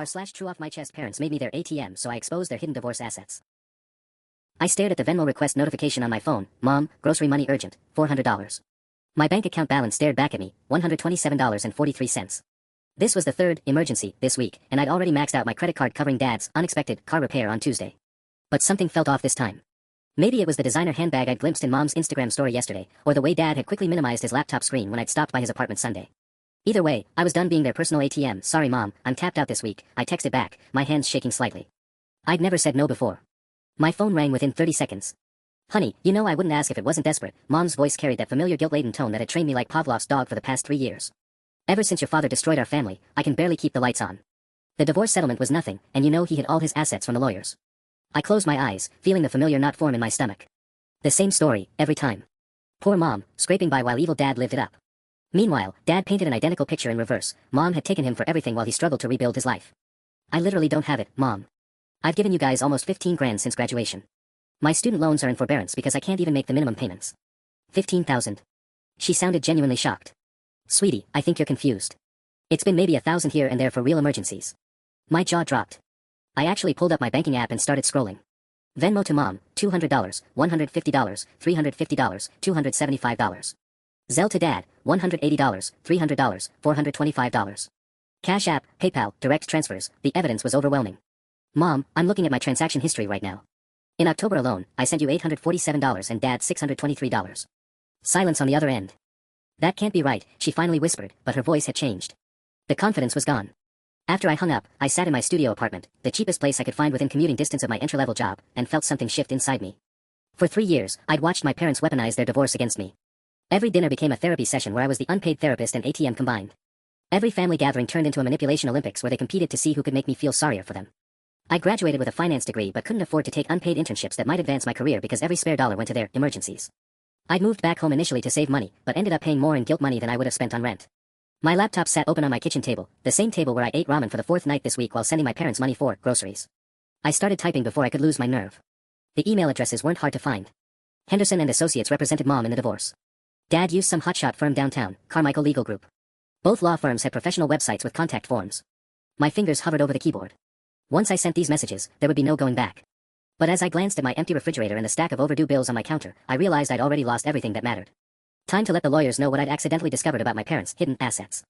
r/TrueOffMyChest parents made me their ATM, so I exposed their hidden divorce assets. I stared at the Venmo request notification on my phone. Mom, grocery money urgent, $400. My bank account balance stared back at me, $127.43. This was the third emergency this week, and I'd already maxed out my credit card covering Dad's unexpected car repair on Tuesday. But something felt off this time. Maybe it was the designer handbag I'd glimpsed in Mom's Instagram story yesterday, or the way Dad had quickly minimized his laptop screen when I'd stopped by his apartment Sunday. Either way, I was done being their personal ATM. Sorry Mom, I'm tapped out this week, I texted back, my hands shaking slightly. I'd never said no before. My phone rang within 30 seconds. Honey, you know I wouldn't ask if it wasn't desperate. Mom's voice carried that familiar guilt-laden tone that had trained me like Pavlov's dog for the past 3 years. Ever since your father destroyed our family, I can barely keep the lights on. The divorce settlement was nothing, and you know he hid all his assets from the lawyers. I closed my eyes, feeling the familiar knot form in my stomach. The same story, every time. Poor Mom, scraping by while evil Dad lived it up. Meanwhile, Dad painted an identical picture in reverse. Mom had taken him for everything while he struggled to rebuild his life. I literally don't have it, Mom. I've given you guys almost 15 grand since graduation. My student loans are in forbearance because I can't even make the minimum payments. 15,000. She sounded genuinely shocked. Sweetie, I think you're confused. It's been maybe 1,000 here and there for real emergencies. My jaw dropped. I actually pulled up my banking app and started scrolling. Venmo to Mom, $200, $150, $350, $275. Zelle to Dad, $180, $300, $425. Cash App, PayPal, direct transfers, the evidence was overwhelming. Mom, I'm looking at my transaction history right now. In October alone, I sent you $847 and Dad $623. Silence on the other end. That can't be right, she finally whispered, but her voice had changed. The confidence was gone. After I hung up, I sat in my studio apartment, the cheapest place I could find within commuting distance of my entry-level job, and felt something shift inside me. For 3 years, I'd watched my parents weaponize their divorce against me. Every dinner became a therapy session where I was the unpaid therapist and ATM combined. Every family gathering turned into a manipulation Olympics where they competed to see who could make me feel sorrier for them. I graduated with a finance degree but couldn't afford to take unpaid internships that might advance my career because every spare dollar went to their emergencies. I'd moved back home initially to save money, but ended up paying more in guilt money than I would have spent on rent. My laptop sat open on my kitchen table, the same table where I ate ramen for the 4th night this week while sending my parents money for groceries. I started typing before I could lose my nerve. The email addresses weren't hard to find. Henderson and Associates represented Mom in the divorce. Dad used some hotshot firm downtown, Carmichael Legal Group. Both law firms had professional websites with contact forms. My fingers hovered over the keyboard. Once I sent these messages, there would be no going back. But as I glanced at my empty refrigerator and the stack of overdue bills on my counter, I realized I'd already lost everything that mattered. Time to let the lawyers know what I'd accidentally discovered about my parents' hidden assets.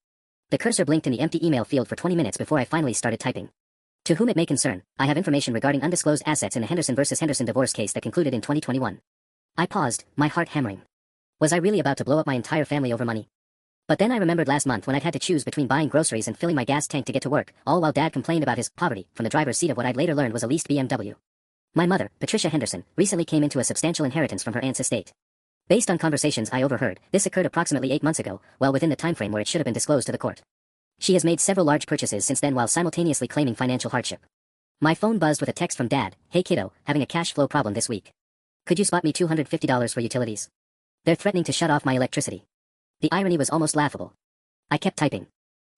The cursor blinked in the empty email field for 20 minutes before I finally started typing. To whom it may concern, I have information regarding undisclosed assets in the Henderson vs. Henderson divorce case that concluded in 2021. I paused, my heart hammering. Was I really about to blow up my entire family over money? But then I remembered last month when I'd had to choose between buying groceries and filling my gas tank to get to work, all while Dad complained about his poverty from the driver's seat of what I'd later learned was a leased BMW. My mother, Patricia Henderson, recently came into a substantial inheritance from her aunt's estate. Based on conversations I overheard, this occurred approximately 8 months ago, well within the timeframe where it should have been disclosed to the court. She has made several large purchases since then while simultaneously claiming financial hardship. My phone buzzed with a text from Dad, "Hey kiddo, having a cash flow problem this week. Could you spot me $250 for utilities? They're threatening to shut off my electricity." The irony was almost laughable. I kept typing.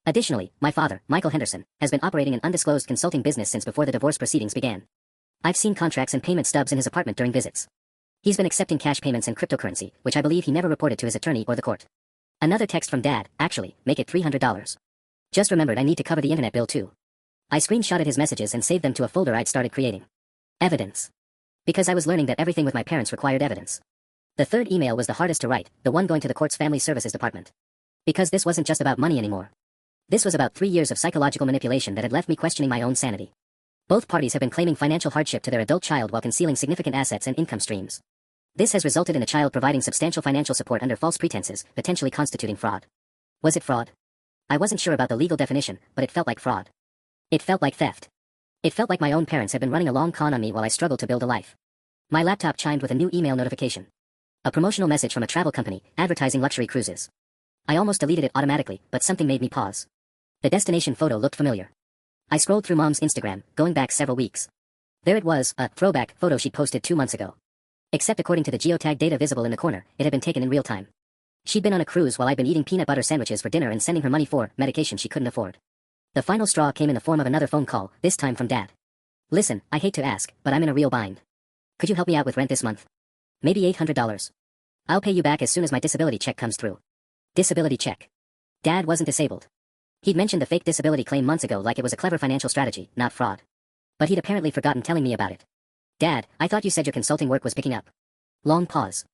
Additionally, my father, Michael Henderson, has been operating an undisclosed consulting business since before the divorce proceedings began. I've seen contracts and payment stubs in his apartment during visits. He's been accepting cash payments and cryptocurrency, which I believe he never reported to his attorney or the court. Another text from Dad, actually, make it $300. Just remembered I need to cover the internet bill too. I screenshotted his messages and saved them to a folder I'd started creating. Evidence. Because I was learning that everything with my parents required evidence. The third email was the hardest to write, the one going to the court's family services department. Because this wasn't just about money anymore. This was about 3 years of psychological manipulation that had left me questioning my own sanity. Both parties have been claiming financial hardship to their adult child while concealing significant assets and income streams. This has resulted in the child providing substantial financial support under false pretenses, potentially constituting fraud. Was it fraud? I wasn't sure about the legal definition, but it felt like fraud. It felt like theft. It felt like my own parents had been running a long con on me while I struggled to build a life. My laptop chimed with a new email notification. A promotional message from a travel company, advertising luxury cruises. I almost deleted it automatically, but something made me pause. The destination photo looked familiar. I scrolled through Mom's Instagram, going back several weeks. There it was, a throwback photo she'd posted 2 months ago. Except according to the geotag data visible in the corner, it had been taken in real time. She'd been on a cruise while I'd been eating peanut butter sandwiches for dinner and sending her money for medication she couldn't afford. The final straw came in the form of another phone call, this time from Dad. "Listen, I hate to ask, but I'm in a real bind. Could you help me out with rent this month? Maybe $800. I'll pay you back as soon as my disability check comes through." Disability check. Dad wasn't disabled. He'd mentioned the fake disability claim months ago like it was a clever financial strategy, not fraud. But he'd apparently forgotten telling me about it. Dad, I thought you said your consulting work was picking up. Long pause.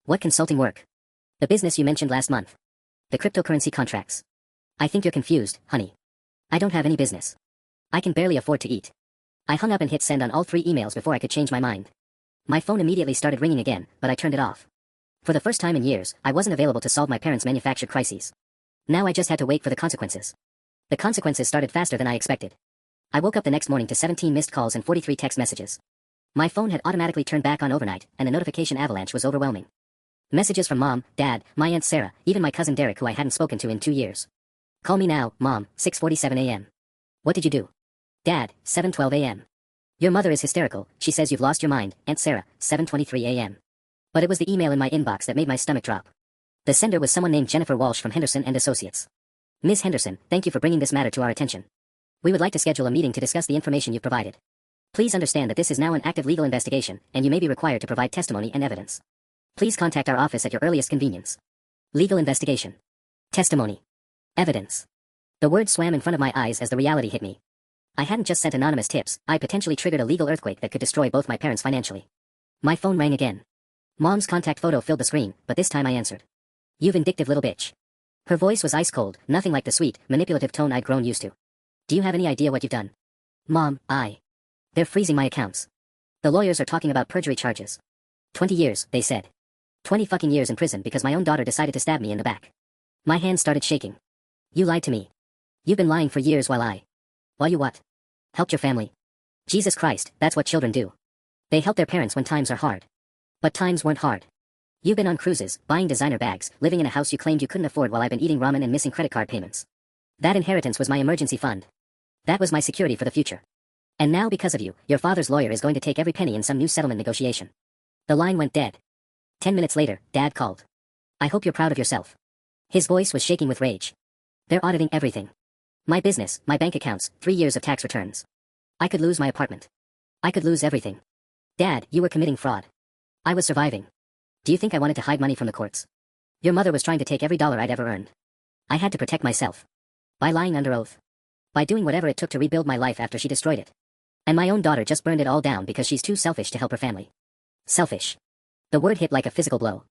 What consulting work? The business you mentioned last month. The cryptocurrency contracts. I think you're confused, honey. I don't have any business. I can barely afford to eat. I hung up and hit send on all 3 emails before I could change my mind. My phone immediately started ringing again, but I turned it off. For the first time in years, I wasn't available to solve my parents' manufactured crises. Now I just had to wait for the consequences. The consequences started faster than I expected. I woke up the next morning to 17 missed calls and 43 text messages. My phone had automatically turned back on overnight, and the notification avalanche was overwhelming. Messages from Mom, Dad, my Aunt Sarah, even my cousin Derek who I hadn't spoken to in 2 years. Call me now, Mom, 6:47 a.m. What did you do? Dad, 7:12 a.m. Your mother is hysterical, she says you've lost your mind, Aunt Sarah, 7:23 a.m. But it was the email in my inbox that made my stomach drop. The sender was someone named Jennifer Walsh from Henderson and Associates. Ms. Henderson, thank you for bringing this matter to our attention. We would like to schedule a meeting to discuss the information you've provided. Please understand that this is now an active legal investigation, and you may be required to provide testimony and evidence. Please contact our office at your earliest convenience. Legal investigation. Testimony. Evidence. The word swam in front of my eyes as the reality hit me. I hadn't just sent anonymous tips, I potentially triggered a legal earthquake that could destroy both my parents financially. My phone rang again. Mom's contact photo filled the screen, but this time I answered. You vindictive little bitch. Her voice was ice cold, nothing like the sweet, manipulative tone I'd grown used to. Do you have any idea what you've done? Mom, They're freezing my accounts. The lawyers are talking about perjury charges. 20 years, they said. 20 fucking years in prison because my own daughter decided to stab me in the back. My hands started shaking. You lied to me. You've been lying for years while you what? Helped your family. Jesus Christ, that's what children do. They help their parents when times are hard. But times weren't hard. You've been on cruises, buying designer bags, living in a house you claimed you couldn't afford while I've been eating ramen and missing credit card payments. That inheritance was my emergency fund. That was my security for the future. And now because of you, your father's lawyer is going to take every penny in some new settlement negotiation. The line went dead. 10 minutes later, Dad called. I hope you're proud of yourself. His voice was shaking with rage. They're auditing everything. My business, my bank accounts, 3 years of tax returns. I could lose my apartment. I could lose everything. Dad, you were committing fraud. I was surviving. Do you think I wanted to hide money from the courts? Your mother was trying to take every dollar I'd ever earned. I had to protect myself. By lying under oath. By doing whatever it took to rebuild my life after she destroyed it. And my own daughter just burned it all down because she's too selfish to help her family. Selfish. The word hit like a physical blow.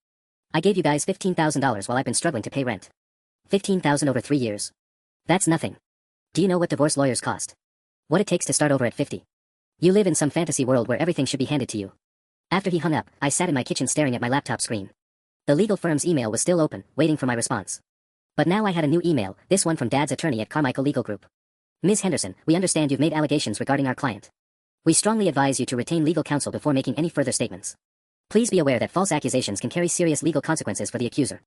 I gave you guys $15,000 while I've been struggling to pay rent. $15,000 over 3 years. That's nothing. Do you know what divorce lawyers cost? What it takes to start over at 50. You live in some fantasy world where everything should be handed to you. After he hung up, I sat in my kitchen staring at my laptop screen. The legal firm's email was still open, waiting for my response. But now I had a new email, this one from Dad's attorney at Carmichael Legal Group. Ms. Henderson, we understand you've made allegations regarding our client. We strongly advise you to retain legal counsel before making any further statements. Please be aware that false accusations can carry serious legal consequences for the accuser.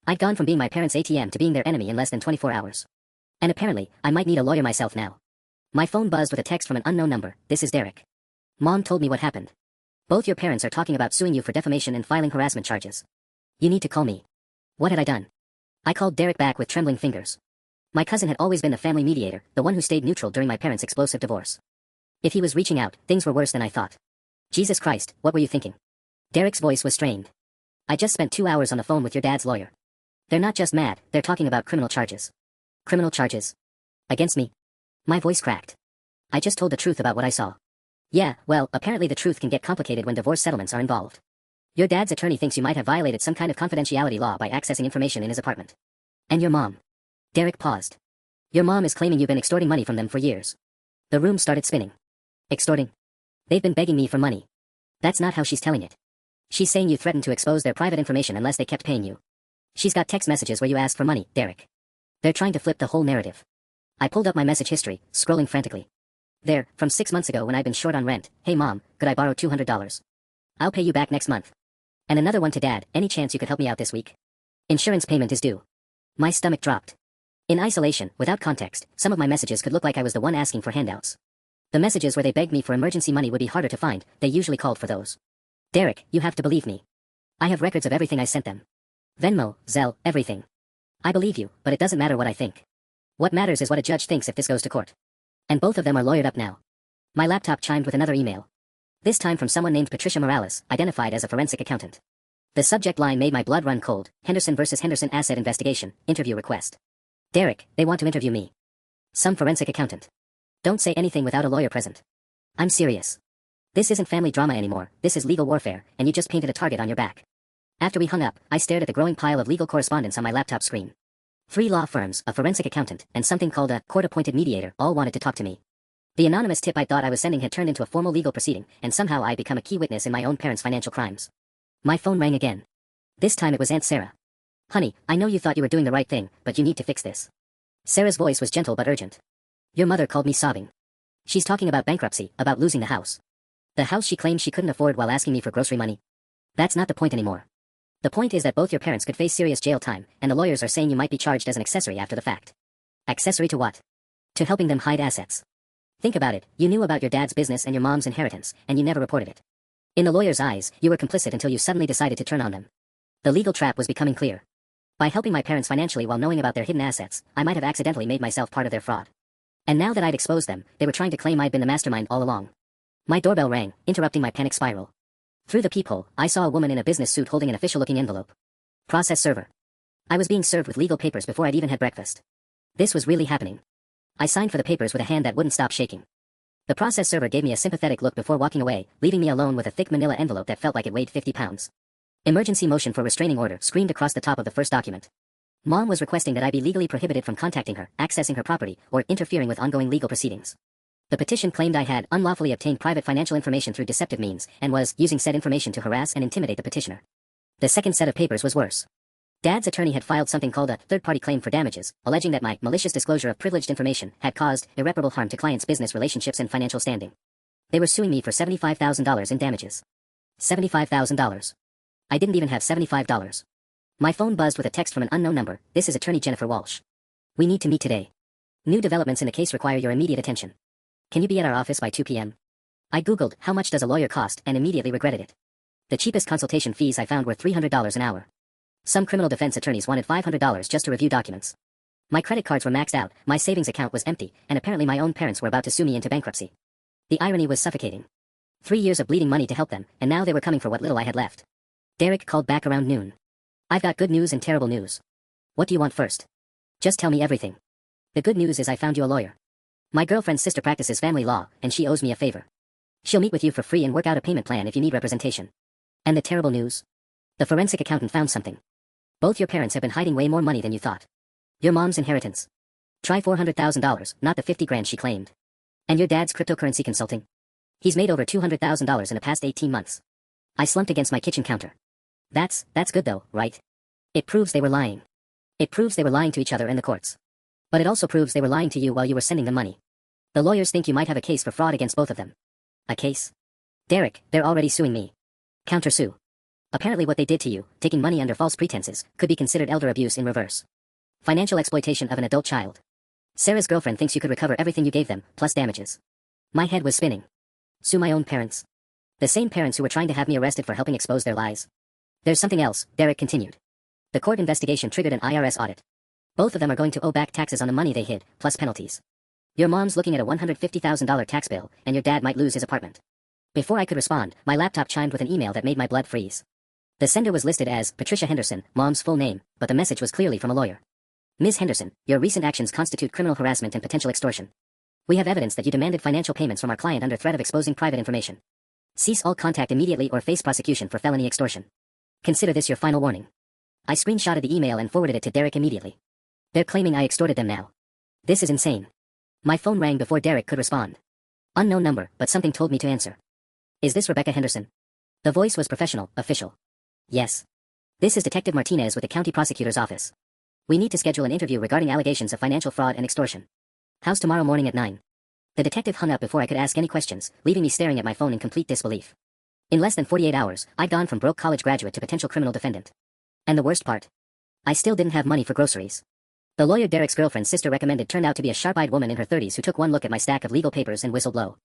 I'd gone from being my parents' ATM to being their enemy in less than 24 hours. And apparently, I might need a lawyer myself now. My phone buzzed with a text from an unknown number. This is Derek. Mom told me what happened. Both your parents are talking about suing you for defamation and filing harassment charges. You need to call me. What had I done? I called Derek back with trembling fingers. My cousin had always been the family mediator, the one who stayed neutral during my parents' explosive divorce. If he was reaching out, things were worse than I thought. Jesus Christ, what were you thinking? Derek's voice was strained. I just spent 2 hours on the phone with your dad's lawyer. They're not just mad, they're talking about criminal charges. Criminal charges? Against me? My voice cracked. I just told the truth about what I saw. Yeah, well, apparently the truth can get complicated when divorce settlements are involved. Your dad's attorney thinks you might have violated some kind of confidentiality law by accessing information in his apartment. And your mom. Derek paused. Your mom is claiming you've been extorting money from them for years. The room started spinning. Extorting? They've been begging me for money. That's not how she's telling it. She's saying you threatened to expose their private information unless they kept paying you. She's got text messages where you asked for money, Derek. They're trying to flip the whole narrative. I pulled up my message history, scrolling frantically. There, from 6 months ago when I'd been short on rent. Hey mom, could I borrow $200? I'll pay you back next month. And another one to Dad, any chance you could help me out this week? Insurance payment is due. My stomach dropped. In isolation, without context, some of my messages could look like I was the one asking for handouts. The messages where they begged me for emergency money would be harder to find, they usually called for those. Derek, you have to believe me. I have records of everything I sent them. Venmo, Zelle, everything. I believe you, but it doesn't matter what I think. What matters is what a judge thinks if this goes to court. And both of them are lawyered up now. My laptop chimed with another email. This time from someone named Patricia Morales, identified as a forensic accountant. The subject line made my blood run cold. Henderson vs. Henderson Asset Investigation, Interview Request. Derek, they want to interview me. Some forensic accountant. Don't say anything without a lawyer present. I'm serious. This isn't family drama anymore, this is legal warfare, and you just painted a target on your back. After we hung up, I stared at the growing pile of legal correspondence on my laptop screen. 3 law firms, a forensic accountant, and something called a court-appointed mediator all wanted to talk to me. The anonymous tip I thought I was sending had turned into a formal legal proceeding, and somehow I'd become a key witness in my own parents' financial crimes. My phone rang again. This time it was Aunt Sarah. Honey, I know you thought you were doing the right thing, but you need to fix this. Sarah's voice was gentle but urgent. Your mother called me sobbing. She's talking about bankruptcy, about losing the house. The house she claimed she couldn't afford while asking me for grocery money. That's not the point anymore. The point is that both your parents could face serious jail time, and the lawyers are saying you might be charged as an accessory after the fact. Accessory to what? To helping them hide assets. Think about it, you knew about your dad's business and your mom's inheritance, and you never reported it. In the lawyer's eyes, you were complicit until you suddenly decided to turn on them. The legal trap was becoming clear. By helping my parents financially while knowing about their hidden assets, I might have accidentally made myself part of their fraud. And now that I'd exposed them, they were trying to claim I'd been the mastermind all along. My doorbell rang, interrupting my panic spiral. Through the peephole, I saw a woman in a business suit holding an official-looking envelope. Process server. I was being served with legal papers before I'd even had breakfast. This was really happening. I signed for the papers with a hand that wouldn't stop shaking. The process server gave me a sympathetic look before walking away, leaving me alone with a thick manila envelope that felt like it weighed 50 pounds. Emergency motion for restraining order screamed across the top of the first document. Mom was requesting that I be legally prohibited from contacting her, accessing her property, or interfering with ongoing legal proceedings. The petition claimed I had unlawfully obtained private financial information through deceptive means, and was using said information to harass and intimidate the petitioner. The second set of papers was worse. Dad's attorney had filed something called a third-party claim for damages, alleging that my malicious disclosure of privileged information had caused irreparable harm to clients' business relationships and financial standing. They were suing me for $75,000 in damages. $75,000. I didn't even have $75. My phone buzzed with a text from an unknown number. This is Attorney Jennifer Walsh. We need to meet today. New developments in the case require your immediate attention. Can you be at our office by 2 p.m.? I googled, how much does a lawyer cost, and immediately regretted it. The cheapest consultation fees I found were $300 an hour. Some criminal defense attorneys wanted $500 just to review documents. My credit cards were maxed out, my savings account was empty, and apparently my own parents were about to sue me into bankruptcy. The irony was suffocating. 3 years of bleeding money to help them, and now they were coming for what little I had left. Derek called back around noon. I've got good news and terrible news. What do you want first? Just tell me everything. The good news is I found you a lawyer. My girlfriend's sister practices family law, and she owes me a favor. She'll meet with you for free and work out a payment plan if you need representation. And the terrible news? The forensic accountant found something. Both your parents have been hiding way more money than you thought. Your mom's inheritance. Try $400,000, not the 50 grand she claimed. And your dad's cryptocurrency consulting. He's made over $200,000 in the past 18 months. I slumped against my kitchen counter. That's good though, right? It proves they were lying. It proves they were lying to each other in the courts. But it also proves they were lying to you while you were sending them money. The lawyers think you might have a case for fraud against both of them. A case? Derek, they're already suing me. Countersue. Apparently what they did to you, taking money under false pretenses, could be considered elder abuse in reverse. Financial exploitation of an adult child. Sarah's girlfriend thinks you could recover everything you gave them, plus damages. My head was spinning. Sue my own parents. The same parents who were trying to have me arrested for helping expose their lies. There's something else, Derek continued. The court investigation triggered an IRS audit. Both of them are going to owe back taxes on the money they hid, plus penalties. Your mom's looking at a $150,000 tax bill, and your dad might lose his apartment. Before I could respond, my laptop chimed with an email that made my blood freeze. The sender was listed as Patricia Henderson, Mom's full name, but the message was clearly from a lawyer. Ms. Henderson, your recent actions constitute criminal harassment and potential extortion. We have evidence that you demanded financial payments from our client under threat of exposing private information. Cease all contact immediately or face prosecution for felony extortion. Consider this your final warning. I screenshotted the email and forwarded it to Derek immediately. They're claiming I extorted them now. This is insane. My phone rang before Derek could respond. Unknown number, but something told me to answer. Is this Rebecca Henderson? The voice was professional, official. Yes. This is Detective Martinez with the County Prosecutor's Office. We need to schedule an interview regarding allegations of financial fraud and extortion. How's tomorrow morning at 9? The detective hung up before I could ask any questions, leaving me staring at my phone in complete disbelief. In less than 48 hours, I'd gone from broke college graduate to potential criminal defendant. And the worst part? I still didn't have money for groceries. The lawyer Derek's girlfriend's sister recommended turned out to be a sharp-eyed woman in her 30s who took one look at my stack of legal papers and whistled low.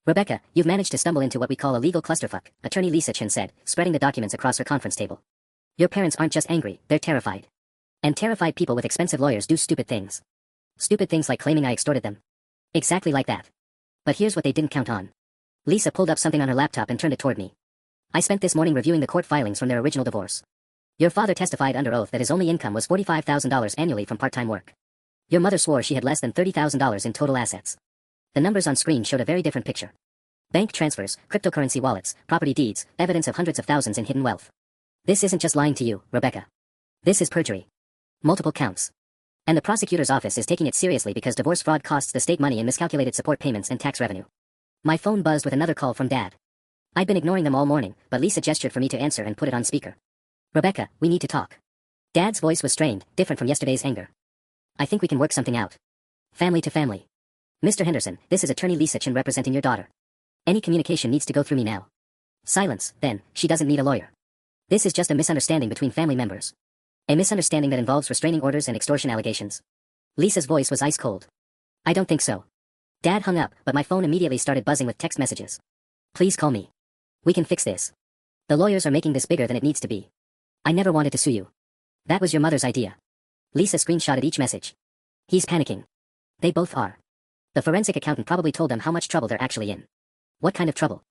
Rebecca, you've managed to stumble into what we call a legal clusterfuck, Attorney Lisa Chin said, spreading the documents across her conference table. Your parents aren't just angry, they're terrified. And terrified people with expensive lawyers do stupid things. Stupid things like claiming I extorted them. Exactly like that. But here's what they didn't count on. Lisa pulled up something on her laptop and turned it toward me. I spent this morning reviewing the court filings from their original divorce. Your father testified under oath that his only income was $45,000 annually from part-time work. Your mother swore she had less than $30,000 in total assets. The numbers on screen showed a very different picture. Bank transfers, cryptocurrency wallets, property deeds, evidence of hundreds of thousands in hidden wealth. This isn't just lying to you, Rebecca. This is perjury. Multiple counts. And the prosecutor's office is taking it seriously because divorce fraud costs the state money in miscalculated support payments and tax revenue. My phone buzzed with another call from Dad. I'd been ignoring them all morning, but Lisa gestured for me to answer and put it on speaker. Rebecca, we need to talk. Dad's voice was strained, different from yesterday's anger. I think we can work something out. Family to family. Mr. Henderson, this is attorney Lisa Chin representing your daughter. Any communication needs to go through me now. Silence, then, she doesn't need a lawyer. This is just a misunderstanding between family members. A misunderstanding that involves restraining orders and extortion allegations. Lisa's voice was ice cold. I don't think so. Dad hung up, but my phone immediately started buzzing with text messages. Please call me. We can fix this. The lawyers are making this bigger than it needs to be. I never wanted to sue you. That was your mother's idea. Lisa screenshotted each message. He's panicking. They both are. The forensic accountant probably told them how much trouble they're actually in. What kind of trouble?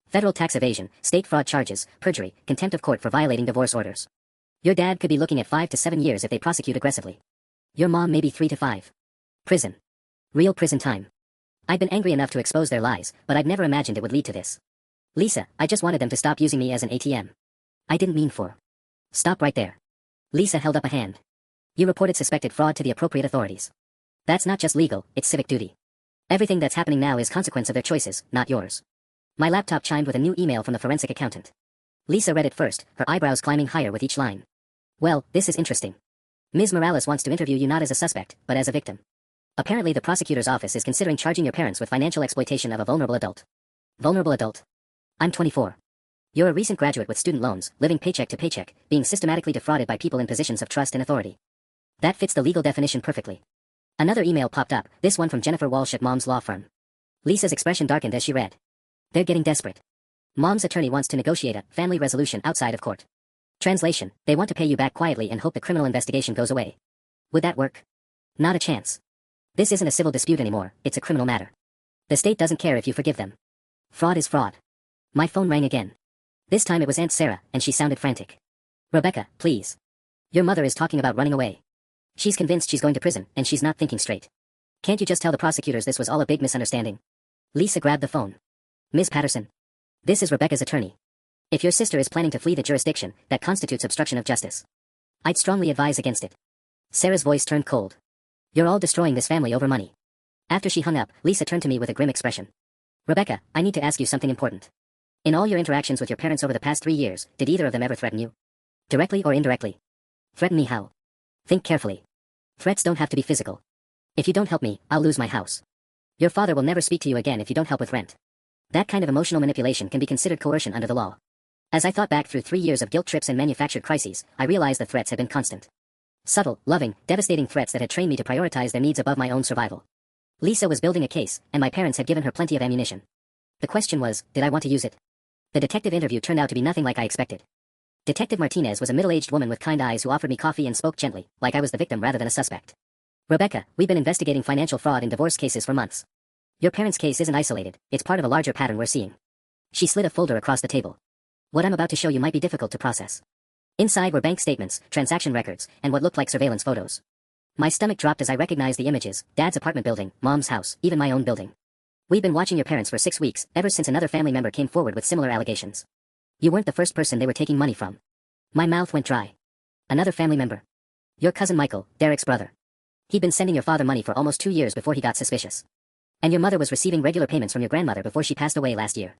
Federal tax evasion, state fraud charges, perjury, contempt of court for violating divorce orders. Your dad could be looking at 5 to 7 years if they prosecute aggressively. Your mom maybe 3 to 5. Prison. Real prison time. I'd been angry enough to expose their lies, but I'd never imagined it would lead to this. Lisa, I just wanted them to stop using me as an ATM. I didn't mean for. Stop right there. Lisa held up a hand. You reported suspected fraud to the appropriate authorities. That's not just legal, it's civic duty. Everything that's happening now is consequence of their choices, not yours. My laptop chimed with a new email from the forensic accountant. Lisa read it first, her eyebrows climbing higher with each line. Well, this is interesting. Ms. Morales wants to interview you not as a suspect, but as a victim. Apparently the prosecutor's office is considering charging your parents with financial exploitation of a vulnerable adult. Vulnerable adult? I'm 24. You're a recent graduate with student loans, living paycheck to paycheck, being systematically defrauded by people in positions of trust and authority. That fits the legal definition perfectly. Another email popped up, this one from Jennifer Walsh at Mom's law firm. Lisa's expression darkened as she read. They're getting desperate. Mom's attorney wants to negotiate a family resolution outside of court. Translation, they want to pay you back quietly and hope the criminal investigation goes away. Would that work? Not a chance. This isn't a civil dispute anymore, it's a criminal matter. The state doesn't care if you forgive them. Fraud is fraud. My phone rang again. This time it was Aunt Sarah, and she sounded frantic. Rebecca, please. Your mother is talking about running away. She's convinced she's going to prison, and she's not thinking straight. Can't you just tell the prosecutors this was all a big misunderstanding? Lisa grabbed the phone. Ms. Patterson. This is Rebecca's attorney. If your sister is planning to flee the jurisdiction, that constitutes obstruction of justice. I'd strongly advise against it. Sarah's voice turned cold. You're all destroying this family over money. After she hung up, Lisa turned to me with a grim expression. Rebecca, I need to ask you something important. In all your interactions with your parents over the past 3 years, did either of them ever threaten you? Directly or indirectly? Threaten me how? Think carefully. Threats don't have to be physical. If you don't help me, I'll lose my house. Your father will never speak to you again if you don't help with rent. That kind of emotional manipulation can be considered coercion under the law. As I thought back through 3 years of guilt trips and manufactured crises, I realized the threats had been constant. Subtle, loving, devastating threats that had trained me to prioritize their needs above my own survival. Lisa was building a case, and my parents had given her plenty of ammunition. The question was, did I want to use it? The detective interview turned out to be nothing like I expected. Detective Martinez was a middle-aged woman with kind eyes who offered me coffee and spoke gently, like I was the victim rather than a suspect. Rebecca, we've been investigating financial fraud in divorce cases for months. Your parents' case isn't isolated, it's part of a larger pattern we're seeing. She slid a folder across the table. What I'm about to show you might be difficult to process. Inside were bank statements, transaction records, and what looked like surveillance photos. My stomach dropped as I recognized the images, Dad's apartment building, Mom's house, even my own building. We'd been watching your parents for 6 weeks, ever since another family member came forward with similar allegations. You weren't the first person they were taking money from. My mouth went dry. Another family member. Your cousin Michael, Derek's brother. He'd been sending your father money for almost 2 years before he got suspicious. And your mother was receiving regular payments from your grandmother before she passed away last year.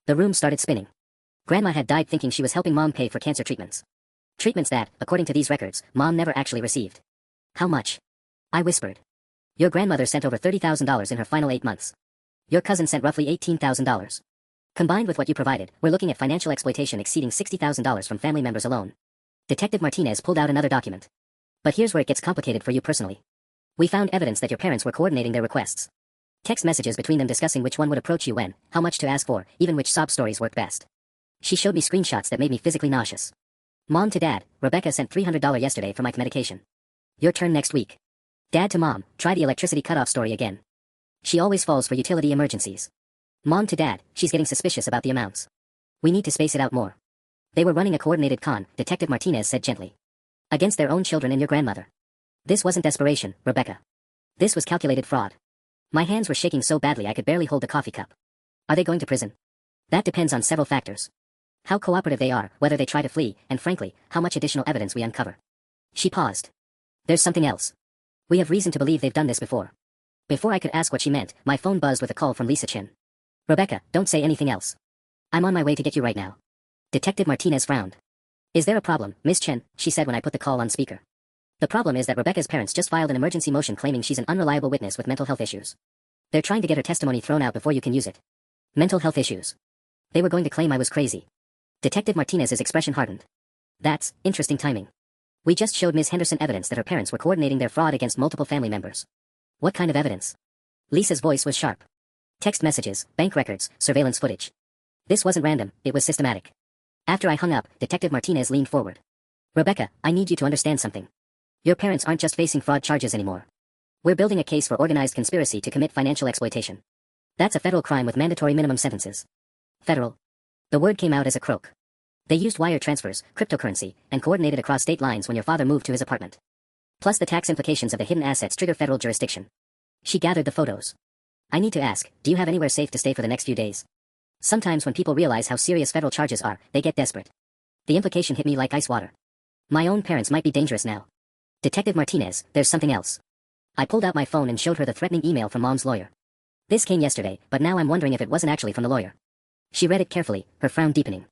The room started spinning. Grandma had died thinking she was helping Mom pay for cancer treatments. Treatments that, according to these records, Mom never actually received. How much? I whispered. Your grandmother sent over $30,000 in her final 8 months. Your cousin sent roughly $18,000. Combined with what you provided, we're looking at financial exploitation exceeding $60,000 from family members alone. Detective Martinez pulled out another document. But here's where it gets complicated for you personally. We found evidence that your parents were coordinating their requests. Text messages between them discussing which one would approach you when, how much to ask for, even which sob stories worked best. She showed me screenshots that made me physically nauseous. Mom to Dad, Rebecca sent $300 yesterday for my medication. Your turn next week. Dad to Mom, try the electricity cutoff story again. She always falls for utility emergencies. Mom to Dad, she's getting suspicious about the amounts. We need to space it out more. They were running a coordinated con, Detective Martinez said gently. Against their own children and your grandmother. This wasn't desperation, Rebecca. This was calculated fraud. My hands were shaking so badly I could barely hold the coffee cup. Are they going to prison? That depends on several factors. How cooperative they are, whether they try to flee, and frankly, how much additional evidence we uncover. She paused. There's something else. We have reason to believe they've done this before. Before I could ask what she meant, my phone buzzed with a call from Lisa Chin. Rebecca, don't say anything else. I'm on my way to get you right now. Detective Martinez frowned. Is there a problem, Miss Chen? She said when I put the call on speaker. The problem is that Rebecca's parents just filed an emergency motion claiming she's an unreliable witness with mental health issues. They're trying to get her testimony thrown out before you can use it. Mental health issues. They were going to claim I was crazy. Detective Martinez's expression hardened. That's interesting timing. We just showed Ms. Henderson evidence that her parents were coordinating their fraud against multiple family members. What kind of evidence? Lisa's voice was sharp. Text messages, bank records, surveillance footage. This wasn't random, it was systematic. After I hung up, Detective Martinez leaned forward. Rebecca, I need you to understand something. Your parents aren't just facing fraud charges anymore. We're building a case for organized conspiracy to commit financial exploitation. That's a federal crime with mandatory minimum sentences. Federal. The word came out as a croak. They used wire transfers, cryptocurrency, and coordinated across state lines when your father moved to his apartment. Plus the tax implications of the hidden assets trigger federal jurisdiction. She gathered the photos. I need to ask, do you have anywhere safe to stay for the next few days? Sometimes when people realize how serious federal charges are, they get desperate. The implication hit me like ice water. My own parents might be dangerous now. Detective Martinez, there's something else. I pulled out my phone and showed her the threatening email from Mom's lawyer. This came yesterday, but now I'm wondering if it wasn't actually from the lawyer. She read it carefully, her frown deepening.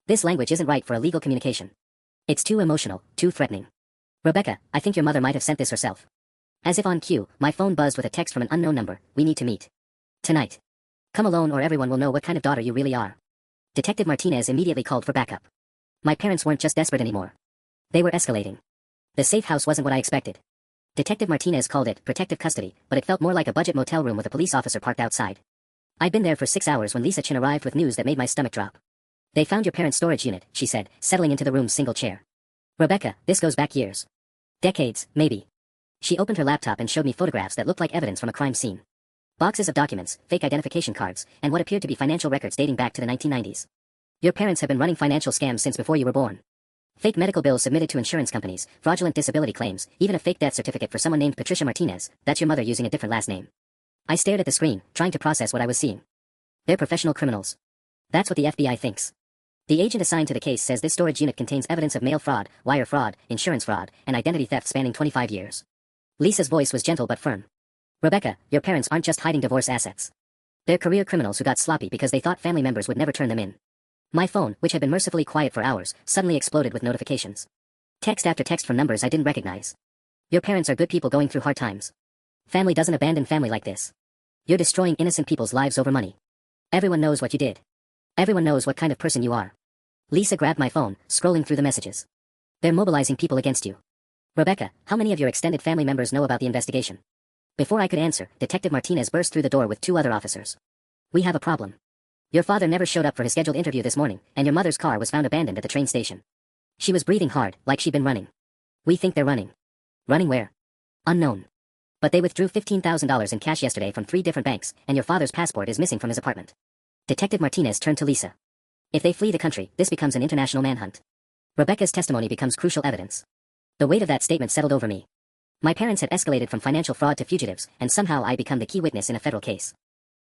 This language isn't right for a legal communication. It's too emotional, too threatening. Rebecca, I think your mother might have sent this herself. As if on cue, my phone buzzed with a text from an unknown number. We need to meet. Tonight. Come alone or everyone will know what kind of daughter you really are. Detective Martinez immediately called for backup. My parents weren't just desperate anymore. They were escalating. The safe house wasn't what I expected. Detective Martinez called it protective custody, but it felt more like a budget motel room with a police officer parked outside. I'd been there for 6 hours when Lisa Chin arrived with news that made my stomach drop. They found your parents' storage unit, she said, settling into the room's single chair. Rebecca, this goes back years. Decades, maybe. She opened her laptop and showed me photographs that looked like evidence from a crime scene. Boxes of documents, fake identification cards, and what appeared to be financial records dating back to the 1990s. Your parents have been running financial scams since before you were born. Fake medical bills submitted to insurance companies, fraudulent disability claims, even a fake death certificate for someone named Patricia Martinez. That's your mother using a different last name. I stared at the screen, trying to process what I was seeing. They're professional criminals. That's what the FBI thinks. The agent assigned to the case says this storage unit contains evidence of mail fraud, wire fraud, insurance fraud, and identity theft spanning 25 years. Lisa's voice was gentle but firm. Rebecca, your parents aren't just hiding divorce assets. They're career criminals who got sloppy because they thought family members would never turn them in. My phone, which had been mercifully quiet for hours, suddenly exploded with notifications. Text after text from numbers I didn't recognize. Your parents are good people going through hard times. Family doesn't abandon family like this. You're destroying innocent people's lives over money. Everyone knows what you did. Everyone knows what kind of person you are. Lisa grabbed my phone, scrolling through the messages. They're mobilizing people against you. Rebecca, how many of your extended family members know about the investigation? Before I could answer, Detective Martinez burst through the door with 2 other officers. We have a problem. Your father never showed up for his scheduled interview this morning, and your mother's car was found abandoned at the train station. She was breathing hard, like she'd been running. We think they're running. Running where? Unknown. But they withdrew $15,000 in cash yesterday from 3 different banks, and your father's passport is missing from his apartment. Detective Martinez turned to Lisa. If they flee the country, this becomes an international manhunt. Rebecca's testimony becomes crucial evidence. The weight of that statement settled over me. My parents had escalated from financial fraud to fugitives, and somehow I become the key witness in a federal case.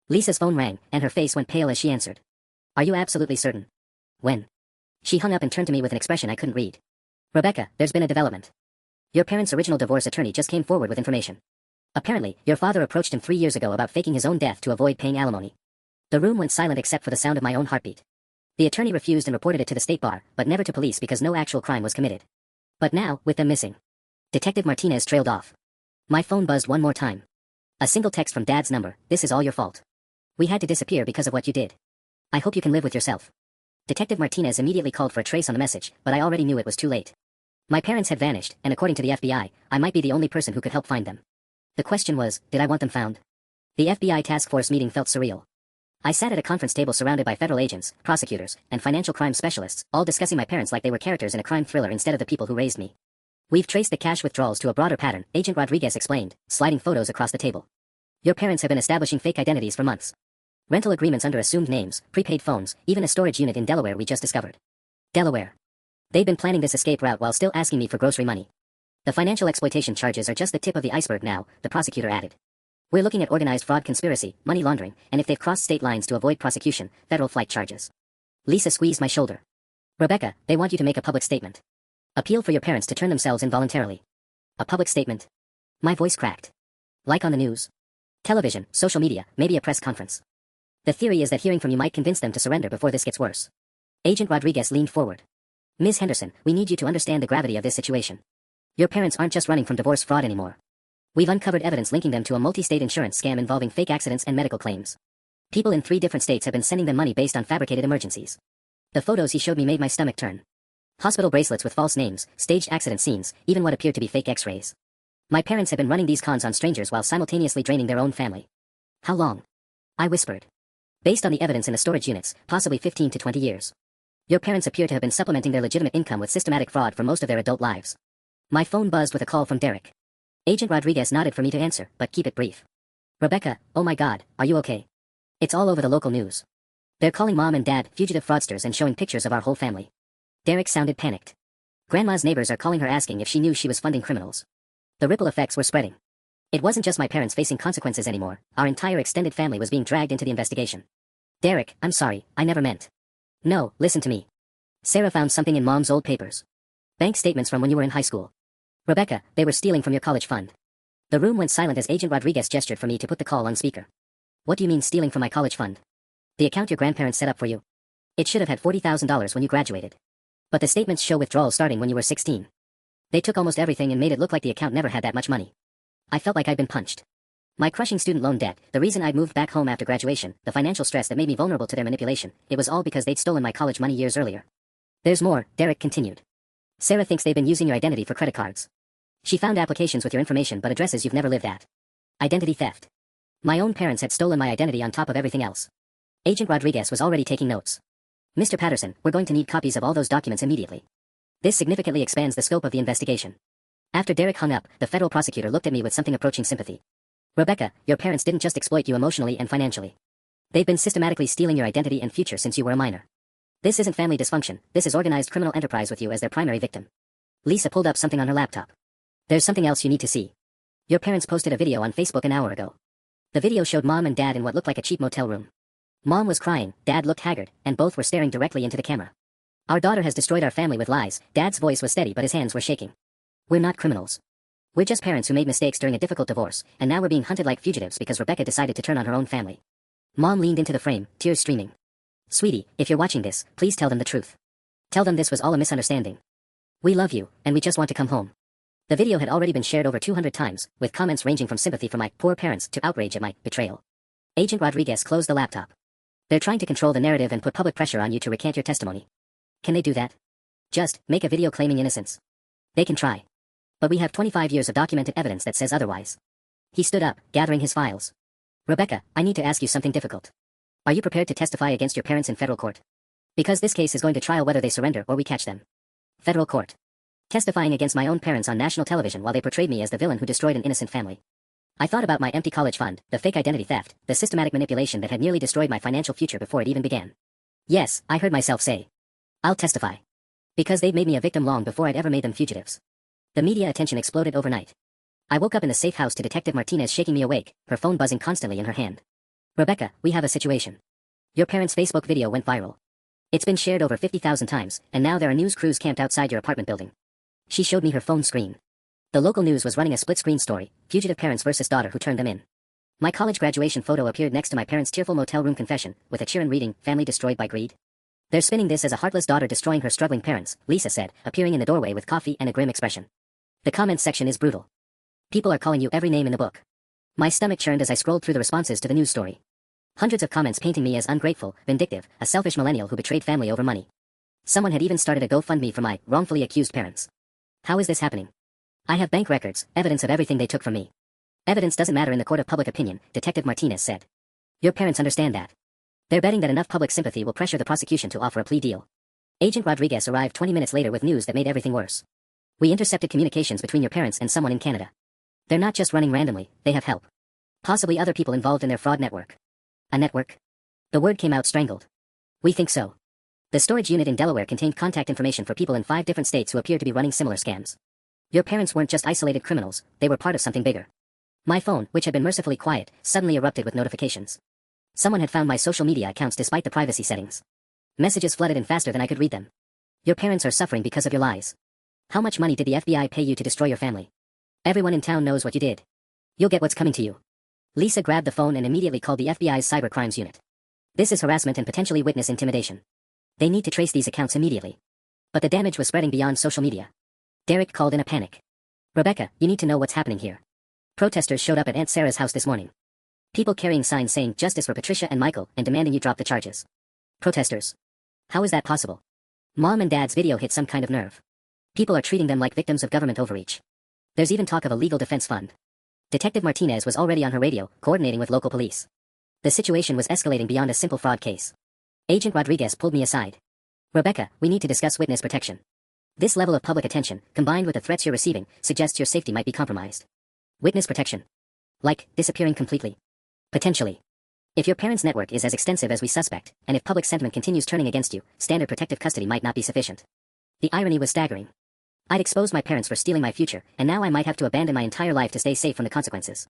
Lisa's phone rang, and her face went pale as she answered. Are you absolutely certain? When? She hung up and turned to me with an expression I couldn't read. Rebecca, there's been a development. Your parents' original divorce attorney just came forward with information. Apparently, your father approached him 3 years ago about faking his own death to avoid paying alimony. The room went silent except for the sound of my own heartbeat. The attorney refused and reported it to the state bar, but never to police because no actual crime was committed. But now, with them missing. Detective Martinez trailed off. My phone buzzed one more time. A single text from Dad's number, this is all your fault. We had to disappear because of what you did. I hope you can live with yourself. Detective Martinez immediately called for a trace on the message, but I already knew it was too late. My parents had vanished, and according to the FBI, I might be the only person who could help find them. The question was, did I want them found? The FBI task force meeting felt surreal. I sat at a conference table surrounded by federal agents, prosecutors, and financial crime specialists, all discussing my parents like they were characters in a crime thriller instead of the people who raised me. We've traced the cash withdrawals to a broader pattern, Agent Rodriguez explained, sliding photos across the table. Your parents have been establishing fake identities for months. Rental agreements under assumed names, prepaid phones, even a storage unit in Delaware we just discovered. Delaware. They've been planning this escape route while still asking me for grocery money. The financial exploitation charges are just the tip of the iceberg now, the prosecutor added. We're looking at organized fraud, conspiracy, money laundering, and if they've crossed state lines to avoid prosecution, federal flight charges. Lisa squeezed my shoulder. Rebecca, they want you to make a public statement. Appeal for your parents to turn themselves in voluntarily. A public statement? My voice cracked. Like on the news? Television, social media, maybe a press conference. The theory is that hearing from you might convince them to surrender before this gets worse. Agent Rodriguez leaned forward. Ms. Henderson, we need you to understand the gravity of this situation. Your parents aren't just running from divorce fraud anymore. We've uncovered evidence linking them to a multi-state insurance scam involving fake accidents and medical claims. People in 3 different states have been sending them money based on fabricated emergencies. The photos he showed me made my stomach turn. Hospital bracelets with false names, staged accident scenes, even what appeared to be fake x-rays. My parents have been running these cons on strangers while simultaneously draining their own family. How long? I whispered. Based on the evidence in the storage units, possibly 15 to 20 years. Your parents appear to have been supplementing their legitimate income with systematic fraud for most of their adult lives. My phone buzzed with a call from Derek. Agent Rodriguez nodded for me to answer, but keep it brief. Rebecca, oh my God, are you okay? It's all over the local news. They're calling Mom and Dad fugitive fraudsters and showing pictures of our whole family. Derek sounded panicked. Grandma's neighbors are calling her asking if she knew she was funding criminals. The ripple effects were spreading. It wasn't just my parents facing consequences anymore, our entire extended family was being dragged into the investigation. Derek, I'm sorry, I never meant. No, listen to me. Sarah found something in Mom's old papers. Bank statements from when you were in high school. Rebecca, they were stealing from your college fund. The room went silent as Agent Rodriguez gestured for me to put the call on speaker. What do you mean stealing from my college fund? The account your grandparents set up for you. It should have had $40,000 when you graduated. But the statements show withdrawals starting when you were 16. They took almost everything and made it look like the account never had that much money. I felt like I'd been punched. My crushing student loan debt, the reason I'd moved back home after graduation, the financial stress that made me vulnerable to their manipulation, it was all because they'd stolen my college money years earlier. There's more, Derek continued. Sarah thinks they've been using your identity for credit cards. She found applications with your information but addresses you've never lived at. Identity theft. My own parents had stolen my identity on top of everything else. Agent Rodriguez was already taking notes. Mr. Patterson, we're going to need copies of all those documents immediately. This significantly expands the scope of the investigation. After Derek hung up, the federal prosecutor looked at me with something approaching sympathy. Rebecca, your parents didn't just exploit you emotionally and financially. They've been systematically stealing your identity and future since you were a minor. This isn't family dysfunction, this is organized criminal enterprise with you as their primary victim. Lisa pulled up something on her laptop. There's something else you need to see. Your parents posted a video on Facebook an hour ago. The video showed Mom and Dad in what looked like a cheap motel room. Mom was crying, Dad looked haggard, and both were staring directly into the camera. Our daughter has destroyed our family with lies. Dad's voice was steady but his hands were shaking. We're not criminals. We're just parents who made mistakes during a difficult divorce, and now we're being hunted like fugitives because Rebecca decided to turn on her own family. Mom leaned into the frame, tears streaming. Sweetie, if you're watching this, please tell them the truth. Tell them this was all a misunderstanding. We love you, and we just want to come home. The video had already been shared over 200 times, with comments ranging from sympathy for my poor parents to outrage at my betrayal. Agent Rodriguez closed the laptop. They're trying to control the narrative and put public pressure on you to recant your testimony. Can they do that? Just make a video claiming innocence. They can try. But we have 25 years of documented evidence that says otherwise. He stood up, gathering his files. Rebecca, I need to ask you something difficult. Are you prepared to testify against your parents in federal court? Because this case is going to trial whether they surrender or we catch them. Federal court. Testifying against my own parents on national television while they portrayed me as the villain who destroyed an innocent family. I thought about my empty college fund, the fake identity theft, the systematic manipulation that had nearly destroyed my financial future before it even began. Yes, I heard myself say. I'll testify. Because they've made me a victim long before I'd ever made them fugitives. The media attention exploded overnight. I woke up in the safe house to Detective Martinez shaking me awake, her phone buzzing constantly in her hand. Rebecca, we have a situation. Your parents' Facebook video went viral. It's been shared over 50,000 times, and now there are news crews camped outside your apartment building. She showed me her phone screen. The local news was running a split-screen story, fugitive parents versus daughter who turned them in. My college graduation photo appeared next to my parents' tearful motel room confession, with a cheering reading, family destroyed by greed. They're spinning this as a heartless daughter destroying her struggling parents, Lisa said, appearing in the doorway with coffee and a grim expression. The comments section is brutal. People are calling you every name in the book. My stomach churned as I scrolled through the responses to the news story. Hundreds of comments painting me as ungrateful, vindictive, a selfish millennial who betrayed family over money. Someone had even started a GoFundMe for my wrongfully accused parents. How is this happening? I have bank records, evidence of everything they took from me. Evidence doesn't matter in the court of public opinion, Detective Martinez said. Your parents understand that. They're betting that enough public sympathy will pressure the prosecution to offer a plea deal. Agent Rodriguez arrived 20 minutes later with news that made everything worse. We intercepted communications between your parents and someone in Canada. They're not just running randomly, they have help. Possibly other people involved in their fraud network. A network? The word came out strangled. We think so. The storage unit in Delaware contained contact information for people in 5 different states who appear to be running similar scams. Your parents weren't just isolated criminals, they were part of something bigger. My phone, which had been mercifully quiet, suddenly erupted with notifications. Someone had found my social media accounts despite the privacy settings. Messages flooded in faster than I could read them. Your parents are suffering because of your lies. How much money did the FBI pay you to destroy your family? Everyone in town knows what you did. You'll get what's coming to you. Lisa grabbed the phone and immediately called the FBI's cybercrimes unit. This is harassment and potentially witness intimidation. They need to trace these accounts immediately. But the damage was spreading beyond social media. Derek called in a panic. Rebecca, you need to know what's happening here. Protesters showed up at Aunt Sarah's house this morning. People carrying signs saying justice for Patricia and Michael and demanding you drop the charges. Protesters. How is that possible? Mom and Dad's video hit some kind of nerve. People are treating them like victims of government overreach. There's even talk of a legal defense fund. Detective Martinez was already on her radio, coordinating with local police. The situation was escalating beyond a simple fraud case. Agent Rodriguez pulled me aside. Rebecca, we need to discuss witness protection. This level of public attention, combined with the threats you're receiving, suggests your safety might be compromised. Witness protection. Like, disappearing completely. Potentially. If your parents' network is as extensive as we suspect, and if public sentiment continues turning against you, standard protective custody might not be sufficient. The irony was staggering. I'd exposed my parents for stealing my future, and now I might have to abandon my entire life to stay safe from the consequences.